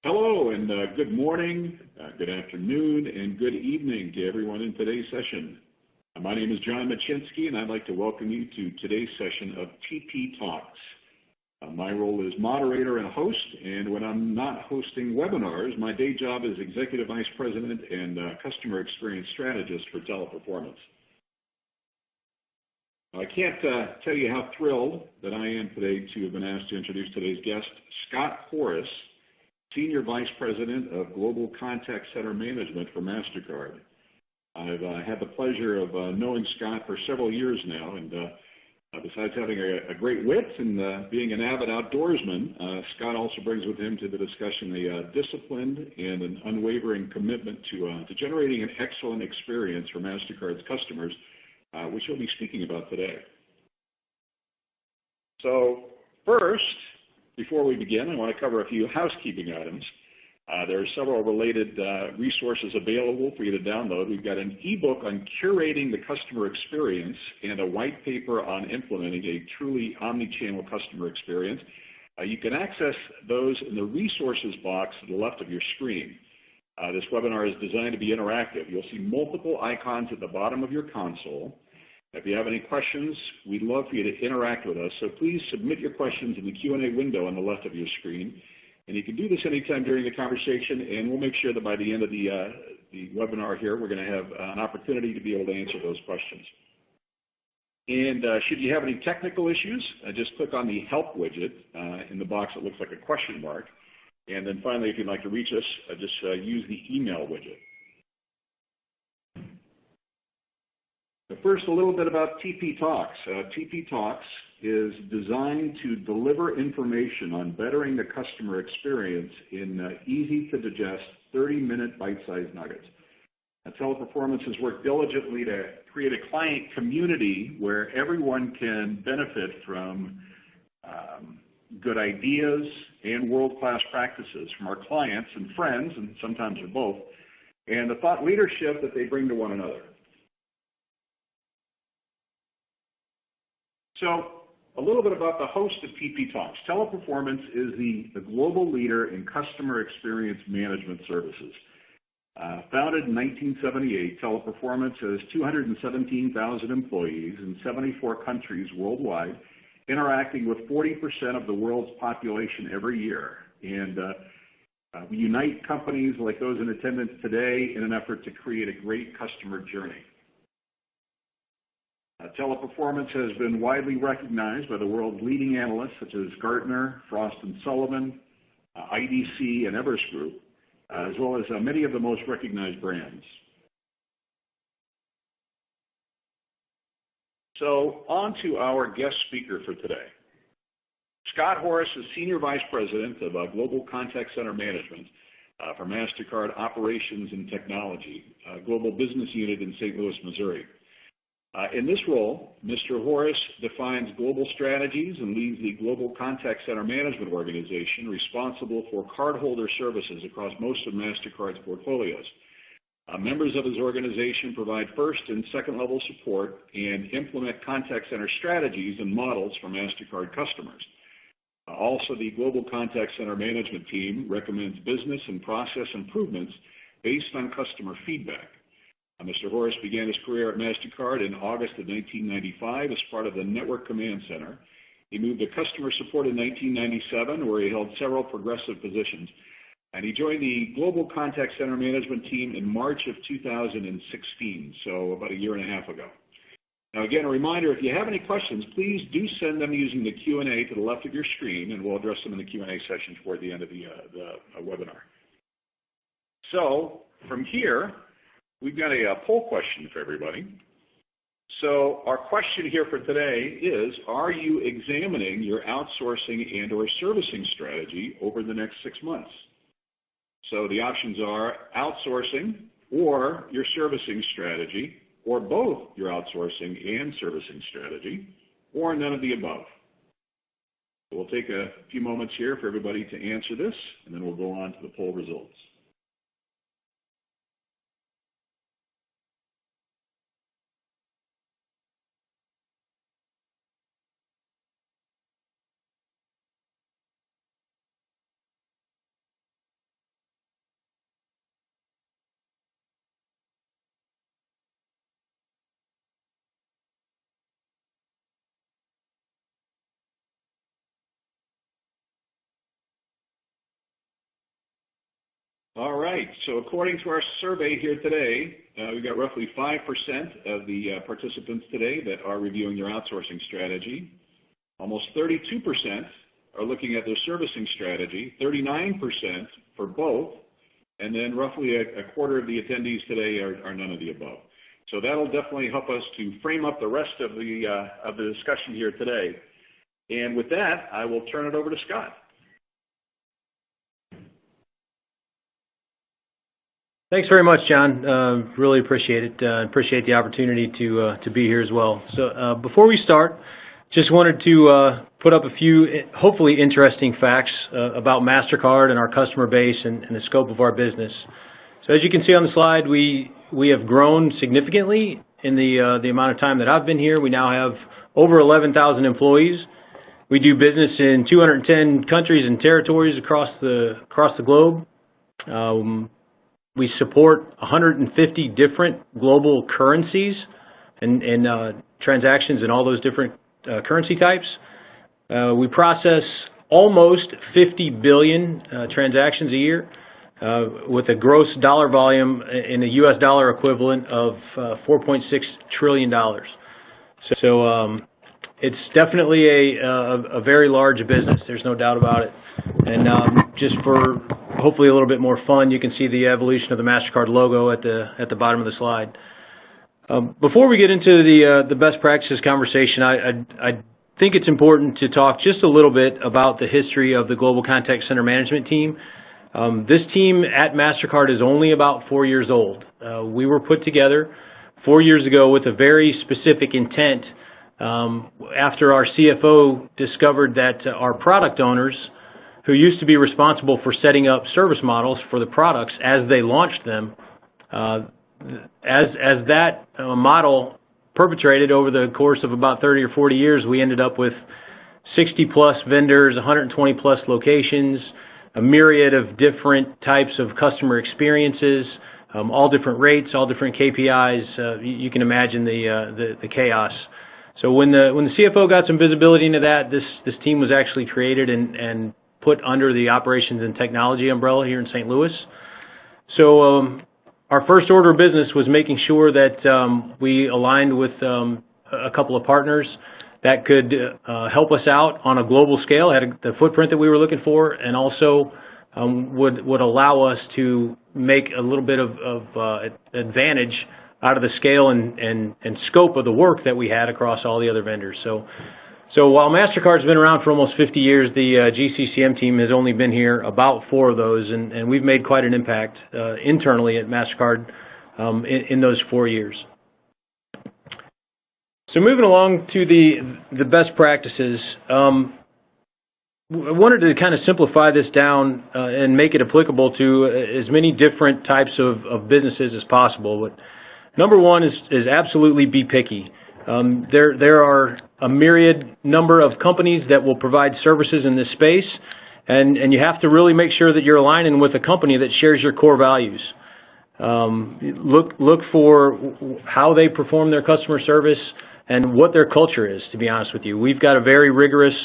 Hello and good morning, good afternoon, and good evening to everyone in today's session. My name is John Machinsky, and I'd like to welcome you to today's session of TP Talks. My role is moderator and host, and when I'm not hosting webinars, my day job is Executive Vice President and Customer Experience Strategist for Teleperformance. I can't tell you how thrilled that I am today to have been asked to introduce today's guest, Scott Horace, Senior Vice President of Global Contact Center Management for Mastercard. I've had the pleasure of knowing Scott for several years now, and besides having a great wit and being an avid outdoorsman, Scott also brings with him to the discussion a disciplined and an unwavering commitment to generating an excellent experience for Mastercard's customers, which he'll be speaking about today. So first, before we begin, I want to cover a few housekeeping items. There are several related resources available for you to download. We've got an ebook on curating the customer experience and a white paper on implementing a truly omni-channel customer experience. You can access those in the resources box to the left of your screen. This webinar is designed to be interactive. You'll see multiple icons at the bottom of your console. If you have any questions, we'd love for you to interact with us, so please submit your questions in the Q&A window on the left of your screen. And you can do this anytime during the conversation, and we'll make sure that by the end of the webinar here, we're going to have an opportunity to be able to answer those questions. And should you have any technical issues, just click on the Help widget in the box that looks like a question mark. And then finally, if you'd like to reach us, just use the email widget. First, a little bit about TP Talks. TP Talks is designed to deliver information on bettering the customer experience in easy-to-digest 30-minute bite-sized nuggets. Teleperformance has worked diligently to create a client community where everyone can benefit from good ideas and world-class practices from our clients and friends, and sometimes they're both, and the thought leadership that they bring to one another. So a little bit about the host of TP Talks. Teleperformance is the global leader in customer experience management services. Founded in 1978, Teleperformance has 217,000 employees in 74 countries worldwide, interacting with 40% of the world's population every year. And we unite companies like those in attendance today in an effort to create a great customer journey. Teleperformance has been widely recognized by the world's leading analysts such as Gartner, Frost & Sullivan, IDC, and Everest Group, as well as many of the most recognized brands. So on to our guest speaker for today. Scott Horace is Senior Vice President of Global Contact Center Management for Mastercard Operations and Technology, Global Business Unit in St. Louis, Missouri. In this role, Mr. Horace defines global strategies and leads the Global Contact Center Management Organization responsible for cardholder services across most of Mastercard's portfolios. Members of his organization provide first and second level support and implement contact center strategies and models for Mastercard customers. Also, the Global Contact Center Management team recommends business and process improvements based on customer feedback. Mr. Horace began his career at Mastercard in August of 1995 as part of the Network Command Center. He moved to customer support in 1997, where he held several progressive positions. And he joined the Global Contact Center Management team in March of 2016, so about a year and a half ago. Now, again, a reminder, if you have any questions, please do send them using the Q&A to the left of your screen, and we'll address them in the Q&A session toward the end of the webinar. So from here, we've got a poll question for everybody. So our question here for today is, are you examining your outsourcing and or servicing strategy over the next 6 months? So the options are outsourcing or your servicing strategy, or both your outsourcing and servicing strategy, or none of the above. So we'll take a few moments here for everybody to answer this, and then we'll go on to the poll results. All right, so according to our survey here today, we've got roughly 5% of the participants today that are reviewing their outsourcing strategy. Almost 32% are looking at their servicing strategy, 39% for both, and then roughly a quarter of the attendees today are none of the above. So that'll definitely help us to frame up the rest of the discussion here today. And with that, I will turn it over to Scott. Thanks very much, John. Really appreciate it. Appreciate the opportunity to be here as well. So before we start, just wanted to put up a few hopefully interesting facts about Mastercard and our customer base and the scope of our business. So as you can see on the slide, we have grown significantly in the amount of time that I've been here. We now have over 11,000 employees. We do business in 210 countries and territories across the globe. We support 150 different global currencies and transactions in all those different currency types. We process almost 50 billion transactions a year with a gross dollar volume in the U.S. dollar equivalent of $4.6 trillion. So it's definitely a very large business. There's no doubt about it. And just for hopefully a little bit more fun, you can see the evolution of the Mastercard logo at the bottom of the slide. Before we get into the best practices conversation, I think it's important to talk just a little bit about the history of the Global Contact Center Management team. This team at Mastercard is only about 4 years old. We were put together 4 years ago with a very specific intent after our CFO discovered that our product owners, who used to be responsible for setting up service models for the products as they launched them, as that model perpetrated over the course of about 30 or 40 years, we ended up with 60-plus vendors, 120-plus locations, a myriad of different types of customer experiences, all different rates, all different KPIs. You can imagine the chaos. So when the CFO got some visibility into that, this team was actually created and put under the operations and technology umbrella here in St. Louis. So our first order of business was making sure that we aligned with a couple of partners that could help us out on a global scale, had the footprint that we were looking for, and also would allow us to make a little bit of advantage out of the scale and scope of the work that we had across all the other vendors. So while MasterCard's been around for almost 50 years, the GCCM team has only been here about 4 of those, and we've made quite an impact internally at MasterCard in those 4 years. So moving along to the best practices, I wanted to kind of simplify this down and make it applicable to as many different types of businesses as possible. But number one is absolutely be picky. There are a myriad number of companies that will provide services in this space, and you have to really make sure that you're aligning with a company that shares your core values. Look for how they perform their customer service and what their culture is, to be honest with you. We've got a very rigorous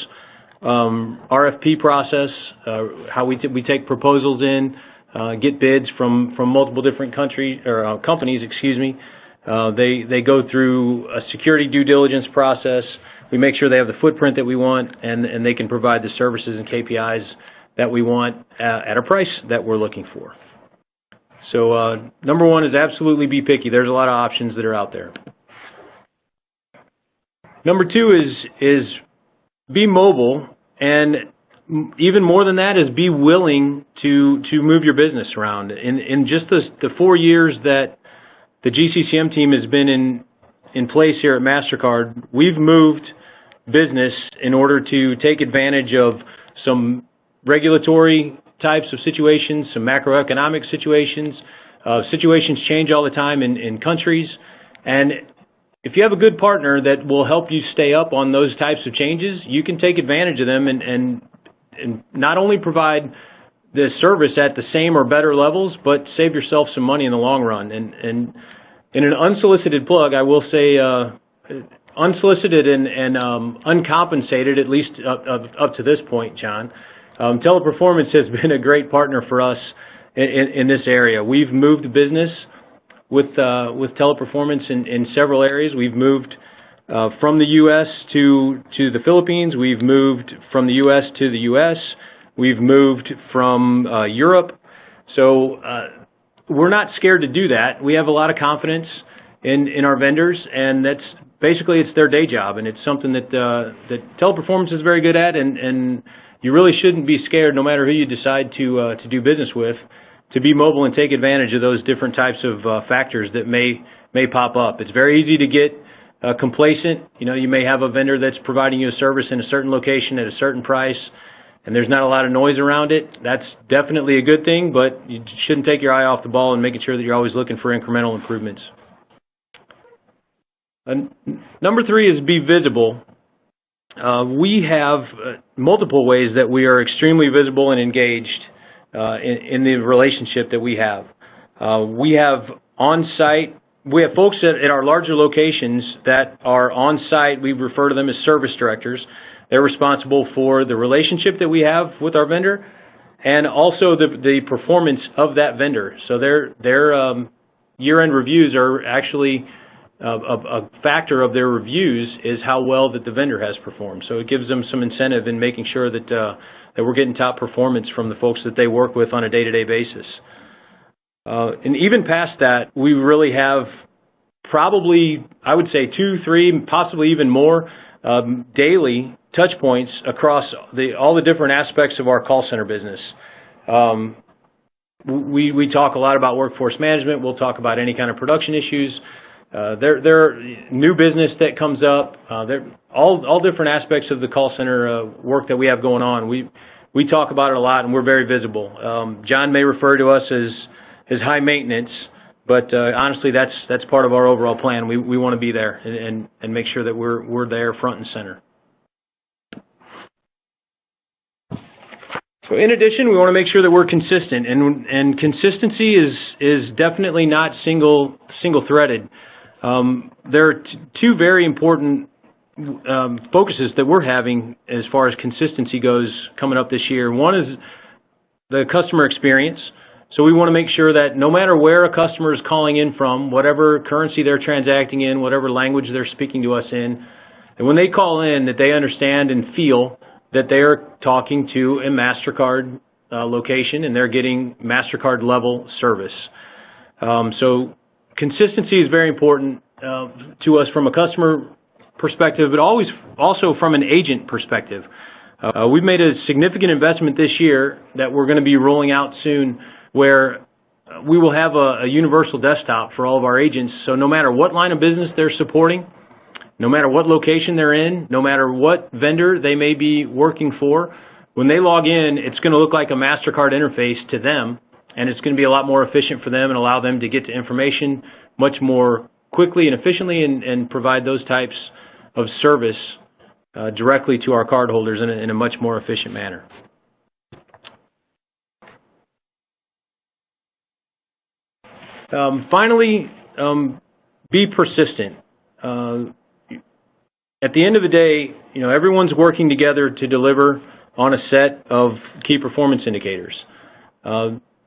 RFP process, how we take proposals in, get bids from multiple different companies, They go through a security due diligence process. We make sure they have the footprint that we want, and they can provide the services and KPIs that we want at a price that we're looking for. So number one is absolutely be picky. There's a lot of options that are out there. Number two is be mobile, and even more than that is be willing to move your business around. In just the 4 years that the GCCM team has been in place here at MasterCard, we've moved business in order to take advantage of some regulatory types of situations, some macroeconomic situations. Situations change all the time in countries, and if you have a good partner that will help you stay up on those types of changes, you can take advantage of them and not only provide the service at the same or better levels, but save yourself some money in the long run. And in an unsolicited plug, I will say unsolicited and uncompensated, at least up to this point, John. Teleperformance has been a great partner for us, in this area. We've moved business with Teleperformance in several areas. We've moved from the U.S. to the Philippines. We've moved from the U.S. to the U.S. We've moved from Europe. So we're not scared to do that. We have a lot of confidence in our vendors, and that's basically it's their day job, and it's something that Teleperformance is very good at, and you really shouldn't be scared, no matter who you decide to do business with, to be mobile and take advantage of those different types of factors that may pop up. It's very easy to get complacent. You may have a vendor that's providing you a service in a certain location at a certain price, and there's not a lot of noise around it. That's definitely a good thing, but you shouldn't take your eye off the ball and making sure that you're always looking for incremental improvements. Number 3 is be visible. We have multiple ways that we are extremely visible and engaged in the relationship that we have. We have on-site. We have folks at our larger locations that are on-site. We refer to them as service directors. They're responsible for the relationship that we have with our vendor and also the performance of that vendor. So their year-end reviews are actually a factor of their reviews is how well that the vendor has performed. So it gives them some incentive in making sure that we're getting top performance from the folks that they work with on a day-to-day basis. And even past that, we really have probably, I would say, 2, 3, possibly even more daily touch points across all the different aspects of our call center business. We talk a lot about workforce management. We'll talk about any kind of production issues. There are new business that comes up. All different aspects of the call center work that we have going on. We talk about it a lot, and we're very visible. John may refer to us as high maintenance, but honestly, that's part of our overall plan. We want to be there and make sure that we're there front and center. So in addition, we want to make sure that we're consistent, and consistency is definitely not single-threaded. There are 2 very important focuses that we're having as far as consistency goes coming up this year. One is the customer experience. So we want to make sure that no matter where a customer is calling in from, whatever currency they're transacting in, whatever language they're speaking to us in, and when they call in, that they understand and feel that they are talking to a Mastercard location and they're getting Mastercard level service. So consistency is very important to us from a customer perspective, but always also from an agent perspective. We've made a significant investment this year that we're going to be rolling out soon, where we will have a universal desktop for all of our agents. So no matter what line of business they're supporting, no matter what location they're in, no matter what vendor they may be working for, when they log in, it's going to look like a Mastercard interface to them, and it's going to be a lot more efficient for them and allow them to get to information much more quickly and efficiently and provide those types of service directly to our cardholders in a much more efficient manner. Finally, be persistent. At the end of the day, everyone's working together to deliver on a set of key performance indicators.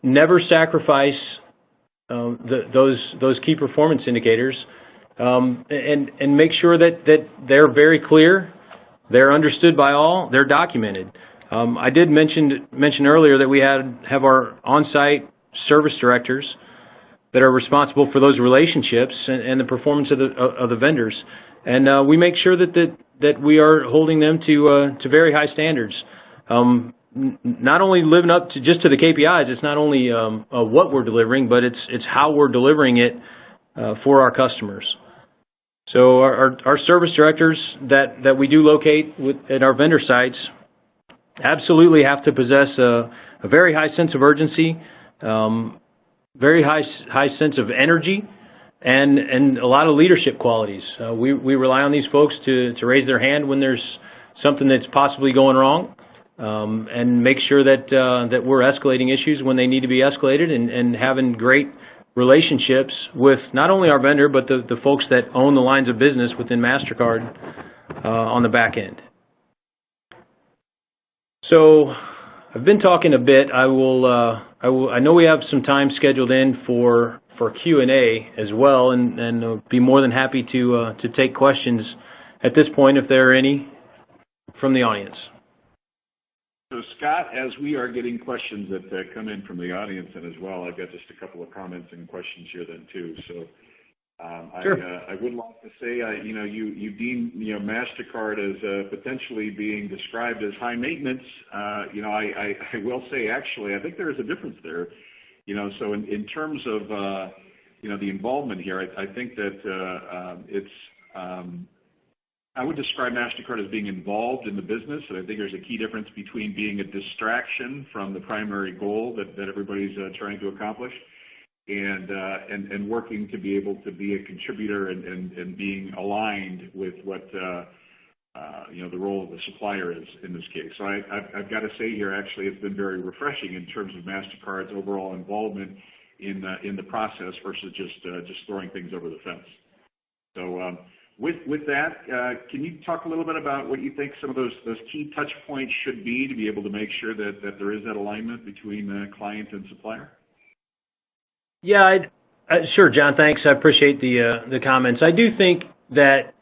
Never sacrifice those key performance indicators, and make sure that they're very clear, they're understood by all, they're documented. I did mention earlier that we have our on-site service directors that are responsible for those relationships and the performance of the vendors, and we make sure that we are holding them to very high standards. Not only living up to the KPIs, it's not only what we're delivering, but it's how we're delivering it for our customers. So our service directors that we do locate at our vendor sites absolutely have to possess a very high sense of urgency, very high sense of energy, and a lot of leadership qualities. We rely on these folks to raise their hand when there's something that's possibly going wrong, and make sure that we're escalating issues when they need to be escalated, and having great relationships with not only our vendor, but the folks that own the lines of business within Mastercard on the back end. So I've been talking a bit. I will I know we have some time scheduled in for Q&A as well, and be more than happy to take questions at this point if there are any from the audience. So Scott, as we are getting questions that come in from the audience and as well, I've got just a couple of comments and questions here then too. So Sure. I would like to say, you deem Mastercard as potentially being described as high maintenance. I will say actually I think there is a difference there. So in terms of the involvement here, I think that I would describe Mastercard as being involved in the business, and I think there's a key difference between being a distraction from the primary goal that everybody's trying to accomplish, and working to be able to be a contributor and being aligned with what the role of the supplier is in this case. So I've got to say here, actually, it's been very refreshing in terms of Mastercard's overall involvement in the process versus just throwing things over the fence. So. With that, can you talk a little bit about what you think some of those key touch points should be to be able to make sure that there is that alignment between client and supplier? Yeah, sure, John. Thanks. I appreciate the comments. I do think that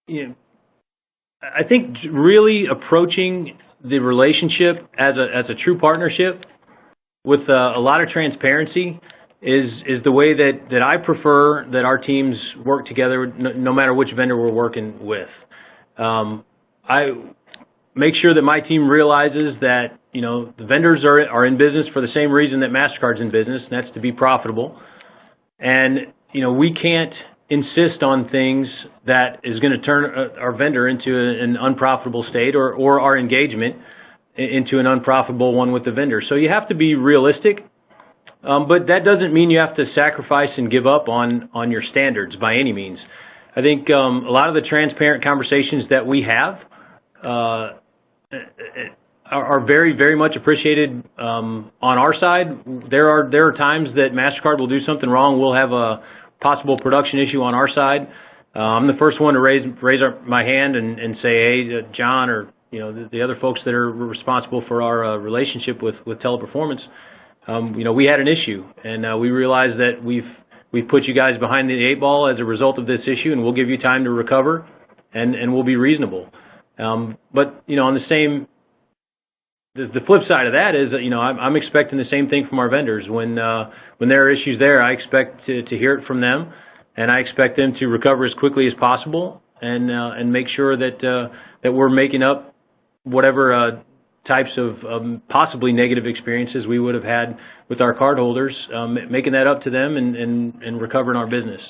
I think really approaching the relationship as a true partnership with a lot of transparency is the way that I prefer that our teams work together, no matter which vendor we're working with. I make sure that my team realizes that the vendors are in business for the same reason that Mastercard's in business, and that's to be profitable. And we can't insist on things that is going to turn our vendor into an unprofitable state or our engagement into an unprofitable one with the vendor. So you have to be realistic. But that doesn't mean you have to sacrifice and give up on your standards by any means. I think a lot of the transparent conversations that we have are very, very much appreciated on our side. There are times that Mastercard will do something wrong. We'll have a possible production issue on our side. I'm the first one to raise my hand and say, hey, John, or the other folks that are responsible for our relationship with Teleperformance. We had an issue, and we realized that we've put you guys behind the 8 ball as a result of this issue, and we'll give you time to recover, and we'll be reasonable. But on the flip side of that is, I'm expecting the same thing from our vendors. When there are issues there, I expect to hear it from them, and I expect them to recover as quickly as possible, and make sure that we're making up whatever types of possibly negative experiences we would have had with our cardholders, making that up to them and recovering our business.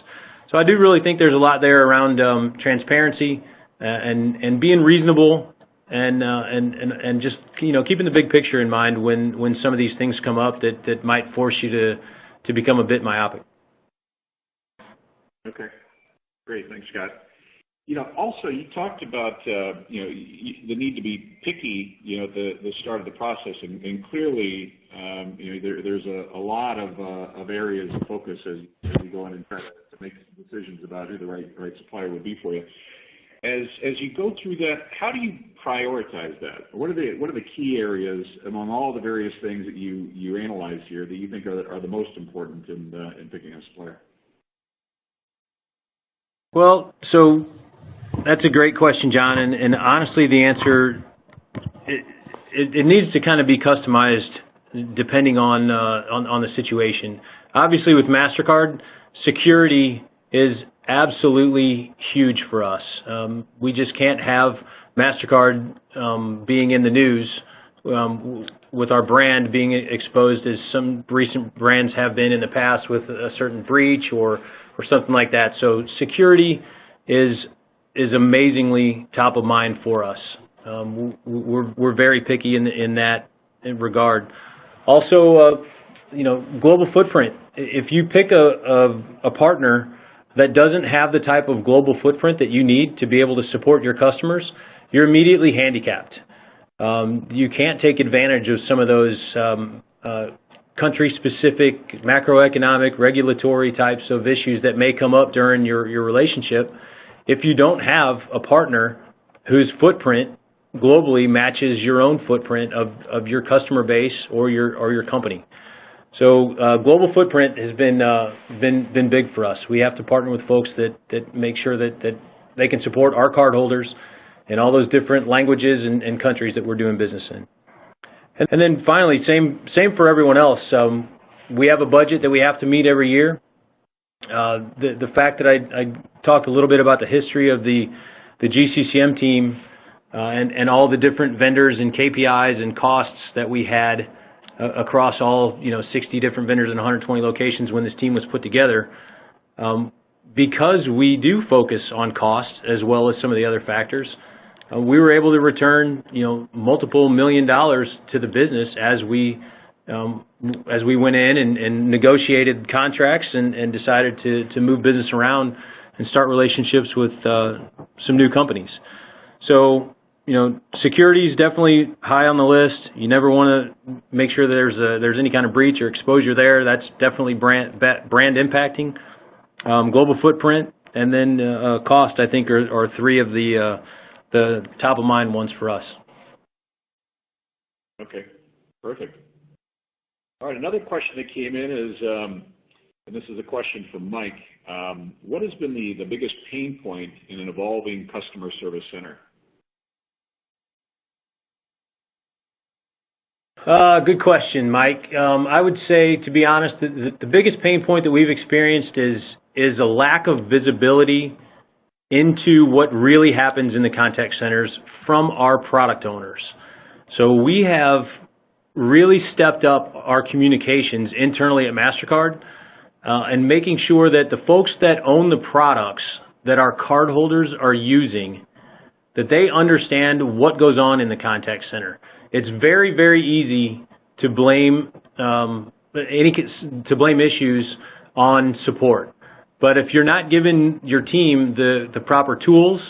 So I do really think there's a lot there around transparency and being reasonable and just keeping the big picture in mind when some of these things come up that might force you to become a bit myopic. Okay, great, thanks, Scott. Also, you talked about the need to be picky, at the start of the process, and clearly, there's a lot of areas of focus as you go in and try to make decisions about who the right supplier would be for you. As you go through that, how do you prioritize that? What are the key areas among all the various things that you analyze here that you think are the most important in picking a supplier? Well, so that's a great question, John, and honestly, the answer it needs to kind of be customized depending on the situation. Obviously, with Mastercard, security is absolutely huge for us. We just can't have Mastercard being in the news with our brand being exposed as some recent brands have been in the past with a certain breach or something like that. So security is amazingly top of mind for us. We're very picky in that regard. Also, global footprint. If you pick a partner that doesn't have the type of global footprint that you need to be able to support your customers, you're immediately handicapped. You can't take advantage of some of those country-specific, macroeconomic, regulatory types of issues that may come up during your relationship if you don't have a partner whose footprint globally matches your own footprint of your customer base or your company. So global footprint has been big for us. We have to partner with folks that make sure that they can support our cardholders in all those different languages and countries that we're doing business in. And then finally, same for everyone else. We have a budget that we have to meet every year. The fact that I talked a little bit about the history of the GCCM team and all the different vendors and KPIs and costs that we had across all 60 different vendors in 120 locations when this team was put together. Because we do focus on cost as well as some of the other factors, we were able to return multiple $1 million to the business as we went in and negotiated contracts and decided to move business around and start relationships with some new companies. So security is definitely high on the list. You never want to make sure that there's any kind of breach or exposure there. That's definitely brand impacting. Global footprint, and then cost, I think, are three of the top of mind ones for us. Okay, perfect. All right, another question that came in is, and this is a question from Mike, what has been the biggest pain point in an evolving customer service center? Good question, Mike. I would say, to be honest, the biggest pain point that we've experienced is a lack of visibility into what really happens in the contact centers from our product owners. So we have really stepped up our communications internally at Mastercard and making sure that the folks that own the products that our cardholders are using, that they understand what goes on in the contact center. It's very, very easy to blame issues on support. But if you're not giving your team the proper tools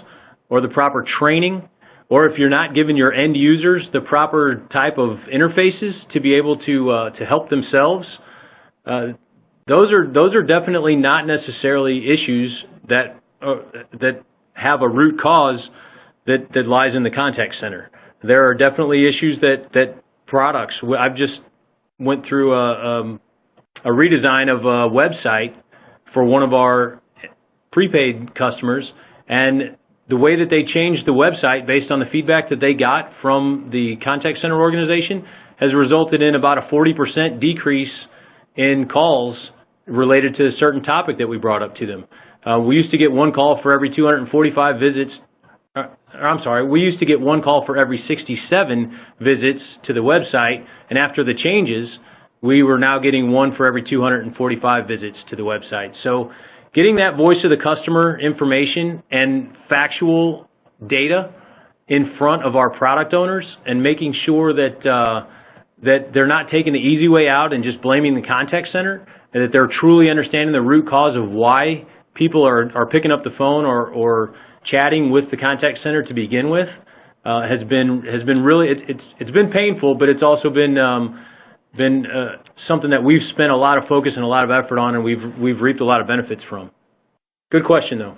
or the proper training, or if you're not giving your end users the proper type of interfaces to be able to help themselves, those are definitely not necessarily issues that have a root cause that lies in the contact center. There are definitely issues that products. I've just went through a redesign of a website for one of our prepaid customers, and the way that they changed the website based on the feedback that they got from the contact center organization has resulted in about a 40% decrease in calls related to a certain topic that we brought up to them. We used to get one call for every 245 visits. We used to get one call for every 67 visits to the website, and after the changes, we were now getting one for every 245 visits to the website. So getting that voice of the customer information and factual data in front of our product owners and making sure that they're not taking the easy way out and just blaming the contact center, and that they're truly understanding the root cause of why people are picking up the phone or chatting with the contact center to begin with, has been really, it's been painful, but it's also been something that we've spent a lot of focus and a lot of effort on, and we've reaped a lot of benefits from. Good question, though.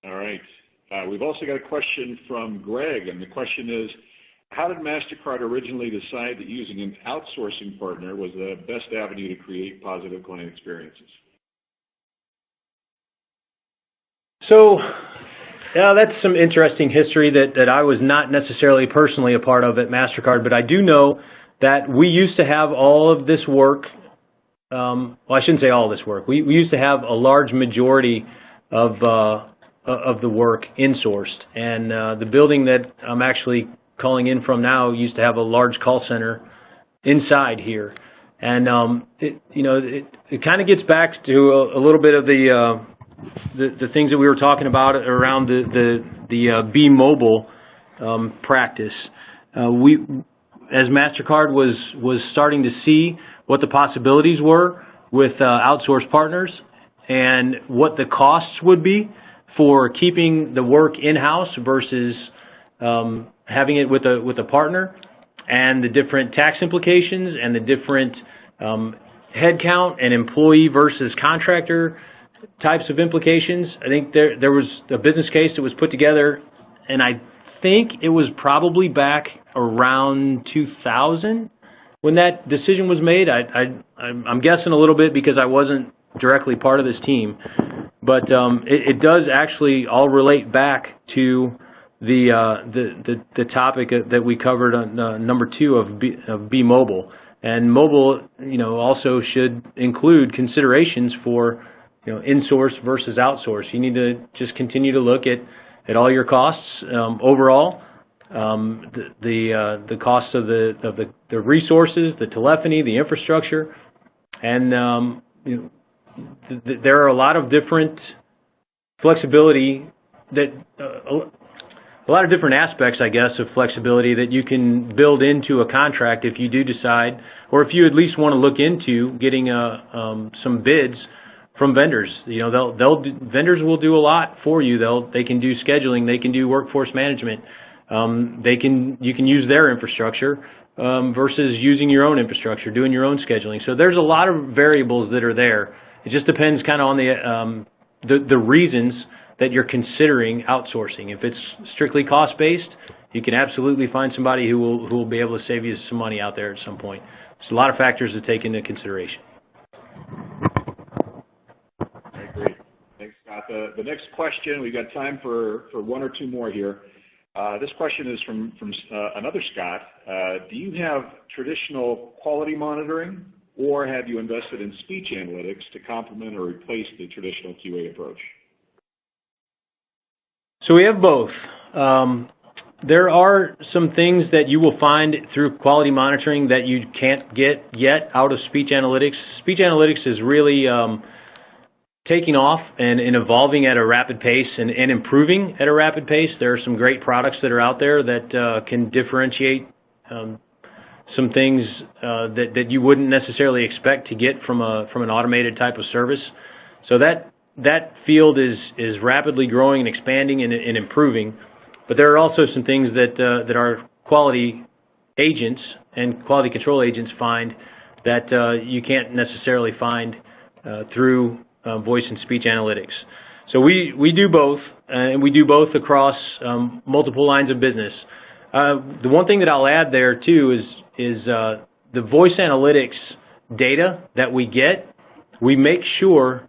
All right. We've also got a question from Greg, and the question is, how did Mastercard originally decide that using an outsourcing partner was the best avenue to create positive client experiences? So, that's some interesting history that I was not necessarily personally a part of at Mastercard, but I do know that we used to have all of this work. Well, I shouldn't say all this work. We used to have a large majority of the work insourced, and the building that I'm actually calling in from now used to have a large call center inside here, and it kind of gets back to a little bit of the things that we were talking about around the Be Mobile practice. We, as Mastercard, was starting to see what the possibilities were with outsourced partners and what the costs would be for keeping the work in-house versus having it with a partner, and the different tax implications and the different headcount and employee versus contractor types of implications. I think there was a business case that was put together, and I think it was probably back around 2000 when that decision was made. I'm guessing a little bit because I wasn't directly part of this team, but it does actually all relate back to the topic that we covered on number 2 of Be Mobile. And mobile, also should include considerations for, in-source versus outsource. You need to just continue to look at all your costs overall, the cost of the resources, the telephony, the infrastructure, and there are a lot of different flexibility that. A lot of different aspects, I guess, of flexibility that you can build into a contract if you do decide, or if you at least want to look into getting some bids from vendors. Vendors will do a lot for you. They can do scheduling, they can do workforce management. You can use their infrastructure versus using your own infrastructure, doing your own scheduling. So there's a lot of variables that are there. It just depends kind of on the reasons that you're considering outsourcing. If it's strictly cost-based, you can absolutely find somebody who will be able to save you some money out there at some point. There's a lot of factors to take into consideration. Okay, great. Thanks, Scott. The next question, we've got time for 1 or 2 more here. This question is from another Scott. Do you have traditional quality monitoring, or have you invested in speech analytics to complement or replace the traditional QA approach? So we have both. There are some things that you will find through quality monitoring that you can't get yet out of speech analytics. Speech analytics is really taking off and evolving at a rapid pace and improving at a rapid pace. There are some great products that are out there that can differentiate some things that you wouldn't necessarily expect to get from an automated type of service. So that field is rapidly growing and expanding and improving, but there are also some things that our quality agents and quality control agents find that you can't necessarily find through voice and speech analytics. So we do both, and we do both across multiple lines of business. The one thing that I'll add there too is the voice analytics data that we get, we make sure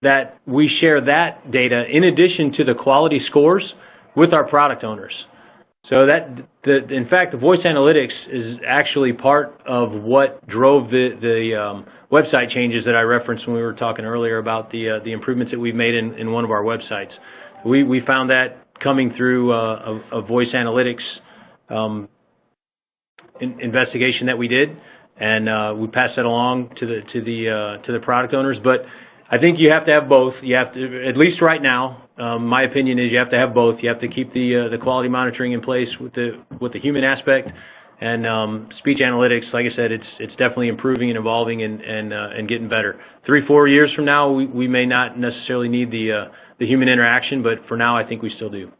that we share that data in addition to the quality scores with our product owners. So in fact, the voice analytics is actually part of what drove the website changes that I referenced when we were talking earlier about the improvements that we've made in one of our websites. We found that coming through a voice analytics investigation that we did, and we passed that along to the product owners. But I think you have to have both. You have to, at least right now, my opinion is you have to have both. You have to keep the quality monitoring in place with the human aspect, and speech analytics. Like I said, it's definitely improving and evolving and getting better. 3-4 years from now, we may not necessarily need the human interaction, but for now, I think we still do.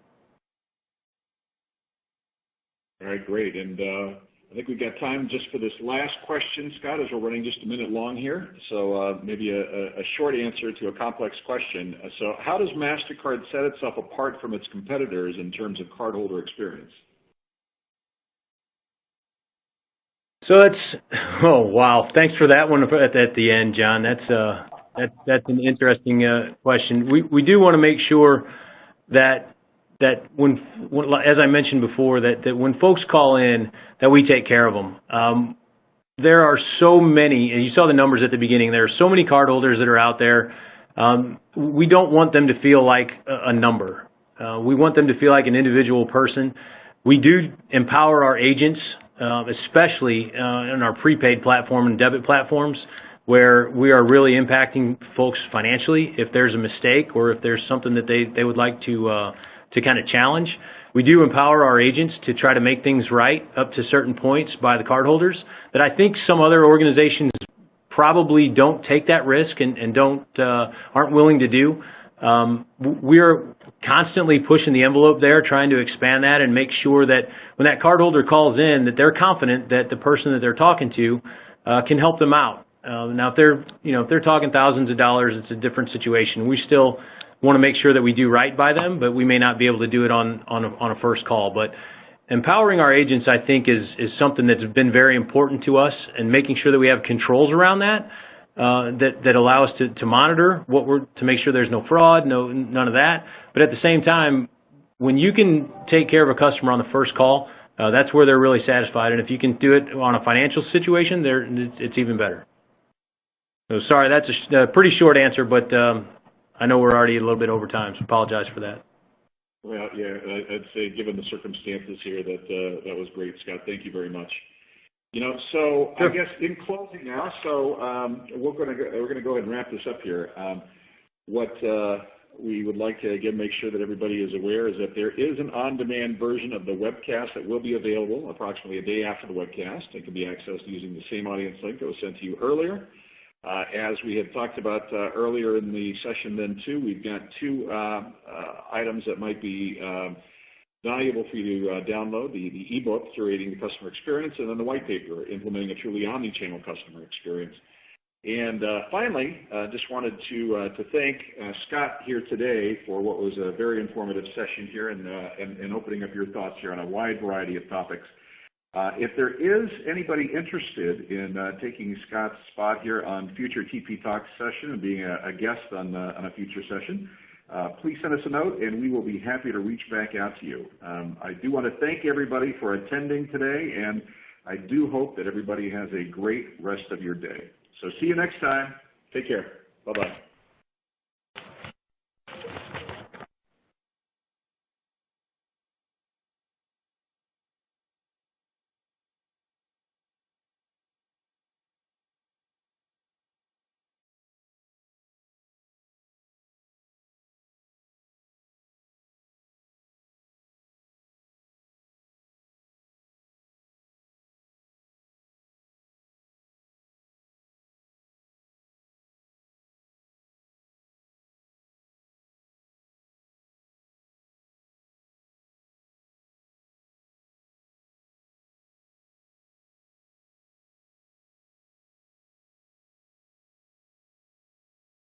All right, great. And I think we've got time just for this last question, Scott, as we're running just a minute long here. So maybe a short answer to a complex question. So how does Mastercard set itself apart from its competitors in terms of cardholder experience? So oh wow, thanks for that one at the end, John. That's an interesting question. We do want to make sure that when, as I mentioned before, that when folks call in, that we take care of them. There are so many, and you saw the numbers at the beginning, there are so many cardholders that are out there. We don't want them to feel like a number. We want them to feel like an individual person. We do empower our agents, especially in our prepaid platform and debit platforms, where we are really impacting folks financially if there's a mistake or if there's something that they would like to kind of challenge. We do empower our agents to try to make things right up to certain points by the cardholders that I think some other organizations probably don't take that risk and aren't willing to do. We are constantly pushing the envelope there, trying to expand that and make sure that when that cardholder calls in, that they're confident that the person that they're talking to can help them out. Now, if they're talking thousands of dollars, it's a different situation. We still want to make sure that we do right by them, but we may not be able to do it on a first call. But empowering our agents, I think, is something that's been very important to us, and making sure that we have controls around that that allow us to monitor to make sure there's no fraud, none of that. But at the same time, when you can take care of a customer on the first call, that's where they're really satisfied. And if you can do it on a financial situation, it's even better. So sorry, that's a pretty short answer, but I know we're already a little bit over time, so apologize for that. Well, yeah, I'd say given the circumstances here that was great, Scott. Thank you very much. So sure. I guess in closing now, we're going to go ahead and wrap this up here. What we would like to again make sure that everybody is aware is that there is an on-demand version of the webcast that will be available approximately a day after the webcast. It can be accessed using the same audience link that was sent to you earlier. As we had talked about earlier in the session then too, we've got two items that might be valuable for you to download, the ebook, Curating the Customer Experience, and then the white paper, Implementing a Truly Omni-Channel Customer Experience. And finally, just wanted to thank Scott here today for what was a very informative session here and opening up your thoughts here on a wide variety of topics. If there is anybody interested in taking Scott's spot here on future TP Talks session and being a guest on a future session, please send us a note and we will be happy to reach back out to you. I do want to thank everybody for attending today, and I do hope that everybody has a great rest of your day. So see you next time. Take care. Bye-bye.